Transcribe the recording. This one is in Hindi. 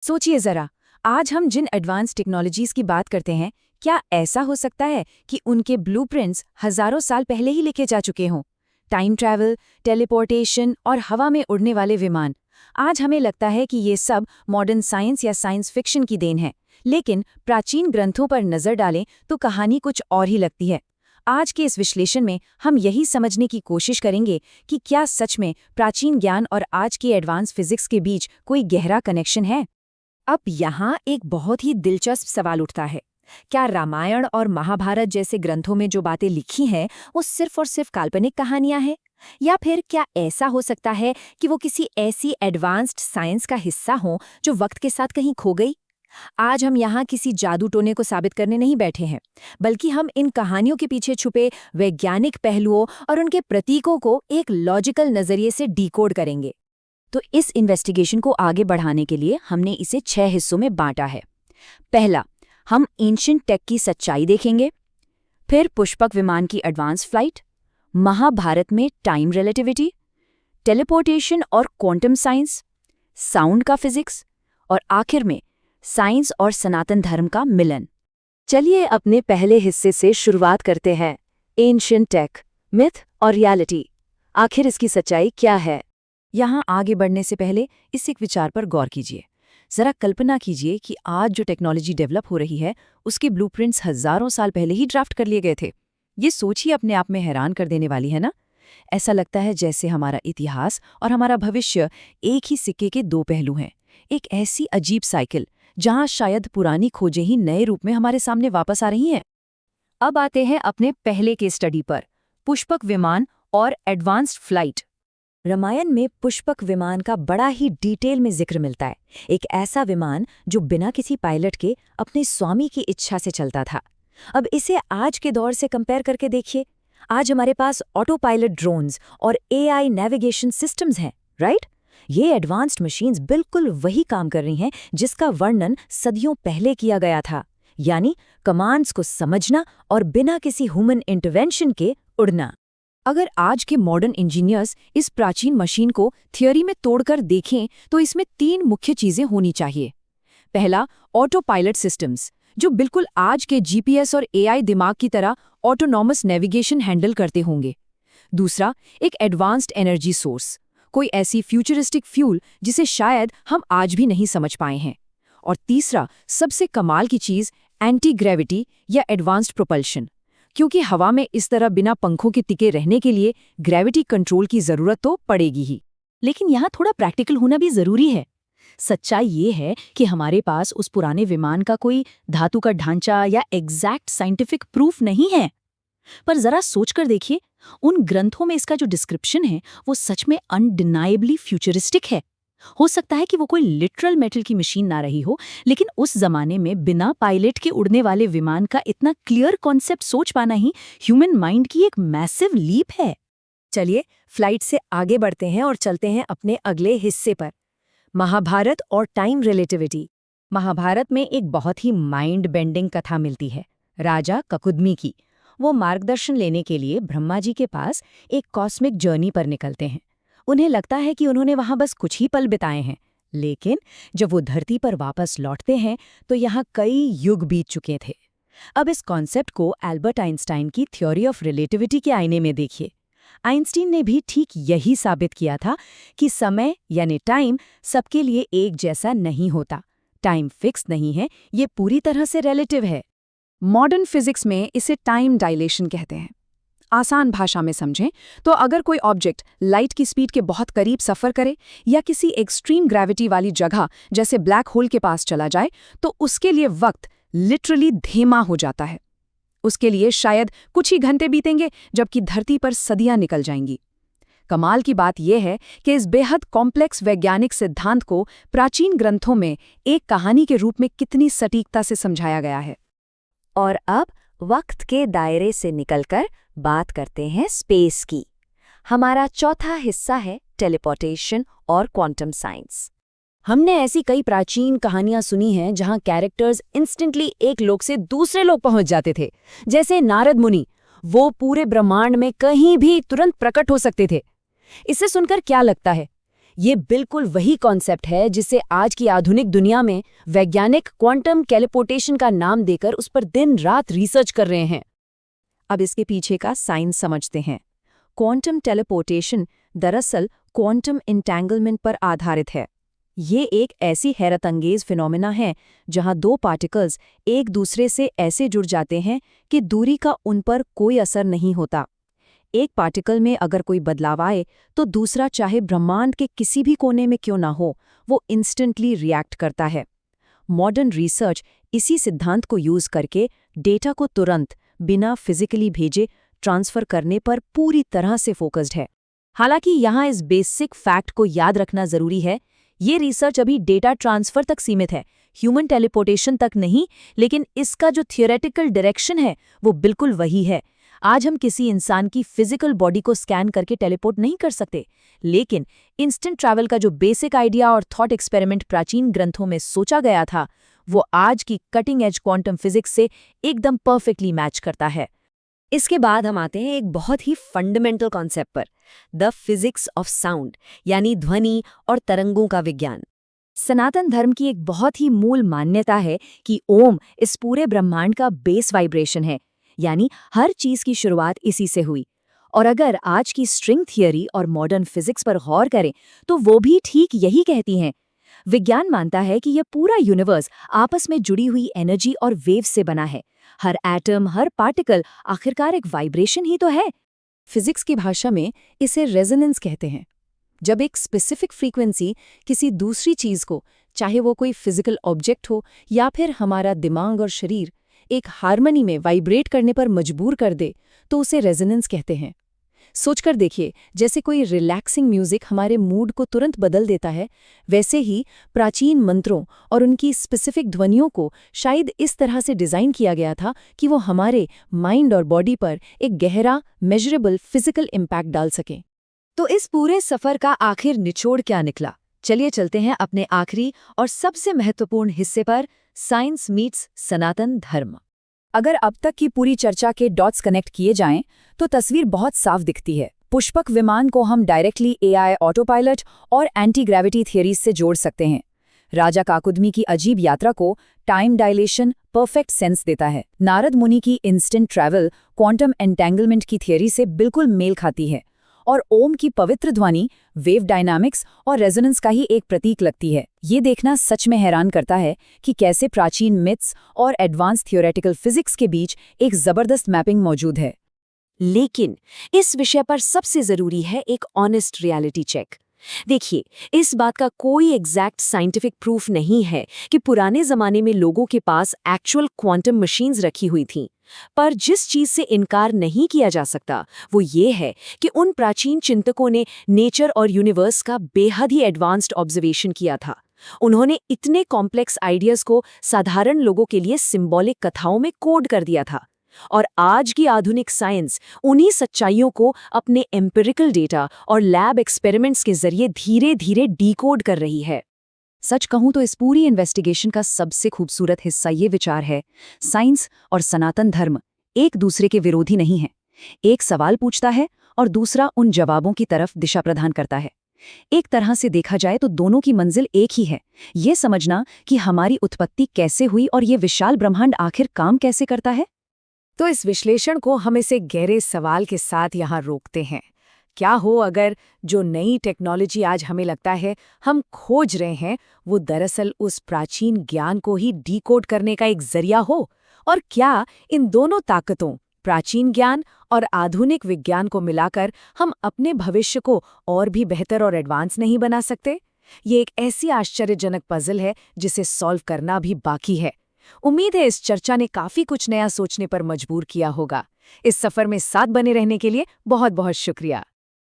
सोचिए जरा, आज हम जिन एडवांस टेक्नोलॉजीज की बात करते हैं, क्या ऐसा हो सकता है कि उनके ब्लूप्रिंट्स हजारों साल पहले ही लिखे जा चुके हों? टाइम ट्रैवल, टेलीपोर्टेशन और हवा में उड़ने वाले विमान। आज हमें लगता है कि ये सब मॉडर्न साइंस या साइंस फिक्शन की देन है, लेकिन प्राचीन ग्रंथों पर नजर डालें तो कहानी कुछ और ही लगती है। आज के इस विश्लेषण में हम यही समझने की कोशिश करेंगे कि क्या सच में प्राचीन ज्ञान और आज की एडवांस फिजिक्स के बीच कोई गहरा कनेक्शन है। अब यहाँ एक बहुत ही दिलचस्प सवाल उठता है। क्या रामायण और महाभारत जैसे ग्रंथों में जो बातें लिखी हैं वो सिर्फ और सिर्फ काल्पनिक कहानियां हैं, या फिर क्या ऐसा हो सकता है कि वो किसी ऐसी एडवांस्ड साइंस का हिस्सा हों जो वक्त के साथ कहीं खो गई? आज हम यहाँ किसी जादू टोने को साबित करने नहीं बैठे हैं, बल्कि हम इन कहानियों के पीछे छुपे वैज्ञानिक पहलुओं और उनके प्रतीकों को एक लॉजिकल नजरिए से डिकोड करेंगे। तो इस इन्वेस्टिगेशन को आगे बढ़ाने के लिए हमने इसे 6 हिस्सों में बांटा है। पहला, हम एंशिएंट टेक की सच्चाई देखेंगे। फिर पुष्पक विमान की एडवांस फ्लाइट, महाभारत में टाइम रिलेटिविटी, टेलीपोर्टेशन और क्वांटम साइंस, साउंड का फिजिक्स, और आखिर में साइंस और सनातन धर्म का मिलन। चलिए अपने पहले हिस्से से शुरुआत करते हैं। एंशिएंट टेक, मिथ और रियलिटी। आखिर इसकी सच्चाई क्या है? यहाँ आगे बढ़ने से पहले इस एक विचार पर गौर कीजिए। जरा कल्पना कीजिए कि आज जो टेक्नोलॉजी डेवलप हो रही है उसके ब्लूप्रिंट्स हजारों साल पहले ही ड्राफ्ट कर लिए गए थे। ये सोच ही अपने आप में हैरान कर देने वाली है ना। ऐसा लगता है जैसे हमारा इतिहास और हमारा भविष्य एक ही सिक्के के दो पहलू हैं। एक ऐसी अजीब साइकिल जहाँ शायद पुरानी खोजें ही नए रूप में हमारे सामने वापस आ रही हैं। अब आते हैं अपने पहले केस स्टडी पर, पुष्पक विमान और एडवांस्ड फ्लाइट। रामायण में पुष्पक विमान का बड़ा ही डिटेल में जिक्र मिलता है। एक ऐसा विमान जो बिना किसी पायलट के अपने स्वामी की इच्छा से चलता था। अब इसे आज के दौर से कंपेयर करके देखिए। आज हमारे पास ऑटो पायलट ड्रोन्स और एआई नेविगेशन सिस्टम्स हैं, राइट? ये एडवांस्ड मशीन्स बिल्कुल वही काम कर रही हैं जिसका वर्णन सदियों पहले किया गया था, यानी कमांड्स को समझना और बिना किसी ह्यूमन इंटरवेंशन के उड़ना। अगर आज के मॉडर्न इंजीनियर्स इस प्राचीन मशीन को थियोरी में तोड़कर देखें तो इसमें 3 मुख्य चीजें होनी चाहिए। पहला, ऑटो पायलट सिस्टम्स, जो बिल्कुल आज के जीपीएस और एआई दिमाग की तरह ऑटोनॉमस नेविगेशन हैंडल करते होंगे। दूसरा, एक एडवांस्ड एनर्जी सोर्स, कोई ऐसी फ्यूचरिस्टिक फ्यूल जिसे शायद हम आज भी नहीं समझ पाए हैं। और तीसरा, सबसे कमाल की चीज, एंटी ग्रेविटी या एडवांस्ड प्रोपल्शन, क्योंकि हवा में इस तरह बिना पंखों के टिके रहने के लिए ग्रेविटी कंट्रोल की जरूरत तो पड़ेगी ही। लेकिन यहाँ थोड़ा प्रैक्टिकल होना भी जरूरी है। सच्चाई ये है कि हमारे पास उस पुराने विमान का कोई धातु का ढांचा या एग्जैक्ट साइंटिफिक प्रूफ नहीं है। पर जरा सोचकर देखिए, उन ग्रंथों में इसका जो डिस्क्रिप्शन है वो सच में अनडिनाइबली फ्यूचरिस्टिक है। हो सकता है कि वो कोई लिटरल मेटल की मशीन ना रही हो, लेकिन उस जमाने में बिना पायलट के उड़ने वाले विमान का इतना क्लियर कॉन्सेप्ट सोच पाना ही ह्यूमन माइंड की एक मैसिव लीप है। चलिए फ्लाइट से आगे बढ़ते हैं और चलते हैं अपने अगले हिस्से पर, महाभारत और टाइम रिलेटिविटी। महाभारत में एक बहुत ही माइंड बेंडिंग कथा मिलती है, राजा ककुदमी की। वो मार्गदर्शन लेने के लिए ब्रह्मा जी के पास एक कॉस्मिक जर्नी पर निकलते हैं। उन्हें लगता है कि उन्होंने वहां बस कुछ ही पल बिताए हैं, लेकिन जब वो धरती पर वापस लौटते हैं तो यहाँ कई युग बीत चुके थे। अब इस कॉन्सेप्ट को एल्बर्ट आइंस्टाइन की थ्योरी ऑफ रिलेटिविटी के आईने में देखिए। आइंस्टीन ने भी ठीक यही साबित किया था कि समय यानी टाइम सबके लिए एक जैसा नहीं होता। टाइम फिक्स नहीं है, ये पूरी तरह से रिलेटिव है। मॉडर्न फिजिक्स में इसे टाइम डायलेशन कहते हैं। आसान भाषा में समझें तो अगर कोई ऑब्जेक्ट लाइट की स्पीड के बहुत करीब सफ़र करे या किसी एक्सट्रीम ग्रेविटी वाली जगह जैसे ब्लैक होल के पास चला जाए तो उसके लिए वक्त लिटरली धीमा हो जाता है। उसके लिए शायद कुछ ही घंटे बीतेंगे, जबकि धरती पर सदियां निकल जाएंगी। कमाल की बात यह है कि इस बेहद कॉम्प्लेक्स वैज्ञानिक सिद्धांत को प्राचीन ग्रंथों में एक कहानी के रूप में कितनी सटीकता से समझाया गया है। और अब वक्त के दायरे से निकलकर बात करते हैं स्पेस की। हमारा चौथा हिस्सा है टेलीपोर्टेशन और क्वांटम साइंस। हमने ऐसी कई प्राचीन कहानियां सुनी हैं जहां कैरेक्टर्स इंस्टेंटली एक लोक से दूसरे लोक पहुंच जाते थे, जैसे नारद मुनि। वो पूरे ब्रह्मांड में कहीं भी तुरंत प्रकट हो सकते थे। इसे सुनकर क्या लगता है? ये बिल्कुल वही कॉन्सेप्ट है जिसे आज की आधुनिक दुनिया में वैज्ञानिक क्वांटम टेलीपोर्टेशन का नाम देकर उस पर दिन रात रिसर्च कर रहे हैं। अब इसके पीछे का साइंस समझते हैं। क्वांटम टेलीपोर्टेशन दरअसल क्वांटम एंटेंगलमेंट पर आधारित है। ये एक ऐसी हैरतअंगेज फिनोमेना है जहां दो पार्टिकल्स एक दूसरे से ऐसे जुड़ जाते हैं कि दूरी का उन पर कोई असर नहीं होता। एक पार्टिकल में अगर कोई बदलाव आए तो दूसरा चाहे ब्रह्मांड के किसी भी कोने में क्यों ना हो, वो इंस्टेंटली रिएक्ट करता है। मॉडर्न रिसर्च इसी सिद्धांत को यूज करके डेटा को तुरंत बिना फिजिकली भेजे ट्रांसफर करने पर पूरी तरह से फोकस्ड है। हालांकि यहाँ इस बेसिक फैक्ट को याद रखना जरूरी है, ये रिसर्च अभी डेटा ट्रांसफर तक सीमित है, ह्यूमन टेलीपोर्टेशन तक नहीं, लेकिन इसका जो थियोरेटिकल डायरेक्शन है वो बिल्कुल वही है। आज हम किसी इंसान की फिजिकल बॉडी को स्कैन करके टेलीपोर्ट नहीं कर सकते, लेकिन इंस्टेंट ट्रैवल का जो बेसिक आइडिया और थॉट एक्सपेरिमेंट प्राचीन ग्रंथों में सोचा गया था, वो आज की कटिंग एज क्वांटम फिजिक्स से एकदम परफेक्टली मैच करता है। इसके बाद हम आते हैं एक बहुत ही फंडामेंटल कॉन्सेप्ट पर, द फिजिक्स ऑफ साउंड, यानी ध्वनि और तरंगों का विज्ञान। सनातन धर्म की एक बहुत ही मूल मान्यता है कि ओम इस पूरे ब्रह्मांड का बेस वाइब्रेशन है, यानी हर चीज की शुरुआत इसी से हुई। और अगर आज की स्ट्रिंग थियरी और मॉडर्न फिजिक्स पर गौर करें तो वो भी ठीक यही कहती हैं। विज्ञान मानता है कि यह पूरा यूनिवर्स आपस में जुड़ी हुई एनर्जी और वेव से बना है। हर एटम, हर पार्टिकल आखिरकार एक वाइब्रेशन ही तो है। फिजिक्स की भाषा में इसे रेजोनेंस कहते हैं। जब एक स्पेसिफिक फ्रीक्वेंसी किसी दूसरी चीज को, चाहे वो कोई फिजिकल ऑब्जेक्ट हो या फिर हमारा दिमाग और शरीर, एक हार्मनी में वाइब्रेट करने पर मजबूर कर दे, तो उसे रेजोनेंस कहते हैं। सोचकर देखिए, जैसे कोई रिलैक्सिंग म्यूजिक हमारे मूड को तुरंत बदल देता है, वैसे ही प्राचीन मंत्रों और उनकी स्पेसिफिक ध्वनियों को शायद इस तरह से डिजाइन किया गया था कि वो हमारे माइंड और बॉडी पर एक गहरा, मेजरेबल फिजिकल इम्पैक्ट डाल सकें। तो इस पूरे सफर का आखिर निचोड़ क्या निकला? चलिए चलते हैं अपने आखिरी और सबसे महत्वपूर्ण हिस्से पर, साइंस मीट्स सनातन धर्म। अगर अब तक की पूरी चर्चा के डॉट्स कनेक्ट किए जाएं, तो तस्वीर बहुत साफ दिखती है। पुष्पक विमान को हम डायरेक्टली एआई, ऑटो पायलट और एंटी ग्रेविटी थियरीज से जोड़ सकते हैं। राजा काकुदमी की अजीब यात्रा को टाइम डायलेशन परफेक्ट सेंस देता है। नारद मुनि की इंस्टेंट ट्रैवल क्वांटम एंटेंगलमेंट की थियरी से बिल्कुल मेल खाती है। और ओम की पवित्र ध्वनि वेव डायनामिक्स और रेजोनेंस का ही एक प्रतीक लगती है। ये देखना सच में हैरान करता है कि कैसे प्राचीन मिथ्स और एडवांस थियोरेटिकल फिजिक्स के बीच एक जबरदस्त मैपिंग मौजूद है। लेकिन इस विषय पर सबसे जरूरी है एक ऑनेस्ट रियलिटी चेक। देखिए, इस बात का कोई एग्जैक्ट साइंटिफिक प्रूफ नहीं है कि पुराने जमाने में लोगों के पास एक्चुअल क्वांटम मशीन्स रखी हुई थीं। पर जिस चीज से इनकार नहीं किया जा सकता वो ये है कि उन प्राचीन चिंतकों ने नेचर और यूनिवर्स का बेहद ही एडवांस्ड ऑब्जर्वेशन किया था। उन्होंने इतने कॉम्प्लेक्स आइडियाज को साधारण लोगों के लिए सिंबॉलिक कथाओं में कोड कर दिया था। और आज की आधुनिक साइंस उन्हीं सच्चाइयों को अपने एम्पिरिकल डेटा और लैब एक्सपेरिमेंट्स के जरिए धीरे धीरे डीकोड कर रही है। सच कहूं तो इस पूरी इन्वेस्टिगेशन का सबसे खूबसूरत हिस्सा ये विचार है, साइंस और सनातन धर्म एक दूसरे के विरोधी नहीं हैं। एक सवाल पूछता है और दूसरा उन जवाबों की तरफ दिशा प्रदान करता है। एक तरह से देखा जाए तो दोनों की मंजिल एक ही है, ये समझना कि हमारी उत्पत्ति कैसे हुई और ये विशाल ब्रह्मांड आखिर काम कैसे करता है। तो इस विश्लेषण को हम इसे गहरे सवाल के साथ यहाँ रोकते हैं। क्या हो अगर जो नई टेक्नोलॉजी आज हमें लगता है हम खोज रहे हैं, वो दरअसल उस प्राचीन ज्ञान को ही डीकोड करने का एक जरिया हो? और क्या इन दोनों ताकतों, प्राचीन ज्ञान और आधुनिक विज्ञान को मिलाकर हम अपने भविष्य को और भी बेहतर और एडवांस नहीं बना सकते? ये एक ऐसी आश्चर्यजनक पजल है जिसे सॉल्व करना भी बाकी है। उम्मीद है इस चर्चा ने काफी कुछ नया सोचने पर मजबूर किया होगा। इस सफर में साथ बने रहने के लिए बहुत बहुत शुक्रिया।